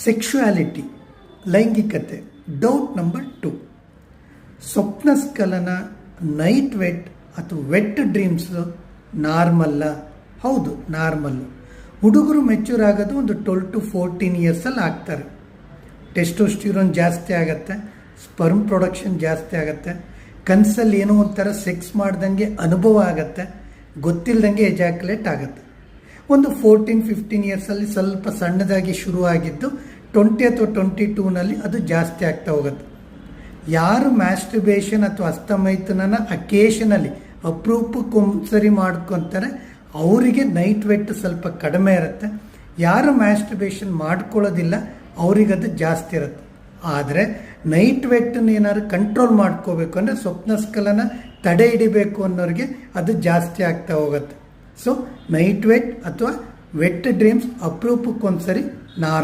Sexuality, ಲೈಂಗಿಕತೆ. Doubt number 2, ಸ್ವಪ್ನಸ್ಖಲನ, night wet ಅಥವಾ ವೆಟ್ ಡ್ರೀಮ್ಸ್ ನಾರ್ಮಲ್ಲ? ಹೌದು, ನಾರ್ಮಲ್ಲು. ಹುಡುಗರು ಮೆಚ್ಯೂರ್ ಆಗೋದು ಒಂದು 12 to 14 ಇಯರ್ಸಲ್ಲಿ ಆಗ್ತಾರೆ. ಟೆಸ್ಟೋಸ್ಟಿರೋನ್ ಜಾಸ್ತಿ ಆಗುತ್ತೆ, ಸ್ಪರ್ಮ್ ಪ್ರೊಡಕ್ಷನ್ ಜಾಸ್ತಿ ಆಗುತ್ತೆ, ಕನಸಲ್ಲಿ ಏನೋ ಒಂಥರ ಸೆಕ್ಸ್ ಮಾಡ್ದಂಗೆ ಅನುಭವ ಆಗುತ್ತೆ, ಗೊತ್ತಿಲ್ಲದಂಗೆ ಎಜಾಕ್ಯುಲೇಟ್ ಆಗುತ್ತೆ. ಒಂದು 14-15 ಇಯರ್ಸಲ್ಲಿ ಸ್ವಲ್ಪ ಸಣ್ಣದಾಗಿ ಶುರುವಾಗಿದ್ದು 20 ಅಥವಾ 22ನಲ್ಲಿ ಅದು ಜಾಸ್ತಿ ಆಗ್ತಾ ಹೋಗುತ್ತೆ. ಯಾರು ಮ್ಯಾಸ್ಟರ್ಬೇಷನ್ ಅಥವಾ ಹಸ್ತಮೈಥುನನ ಅಕೇಶನಲ್ಲಿ ಅಪರೂಪಕ್ಕೊಂದ್ಸರಿ ಮಾಡ್ಕೊತಾರೆ ಅವರಿಗೆ ನೈಟ್ ವೆಟ್ ಸ್ವಲ್ಪ ಕಡಿಮೆ ಇರುತ್ತೆ. ಯಾರು ಮ್ಯಾಸ್ಟರ್ಬೇಷನ್ ಮಾಡ್ಕೊಳ್ಳೋದಿಲ್ಲ ಅವರಿಗದು ಜಾಸ್ತಿ ಇರುತ್ತೆ. ಆದರೆ ನೈಟ್ ವೆಟ್ಟನ್ನು ಏನಾದ್ರು ಕಂಟ್ರೋಲ್ ಮಾಡ್ಕೋಬೇಕು ಅಂದರೆ ಸ್ವಪ್ನಸ್ಖಲನ ತಡೆ ಹಿಡಿಬೇಕು ಅನ್ನೋರಿಗೆ ಅದು ಜಾಸ್ತಿ ಆಗ್ತಾ ಹೋಗುತ್ತೆ. ಸೊ ನೈಟ್ ವೆಟ್ ಅಥವಾ ವೆಟ್ ಡ್ರೀಮ್ಸ್ ಅಪರೂಪಕ್ಕೊಂದ್ಸರಿ ನಾರ್ಮಲ್.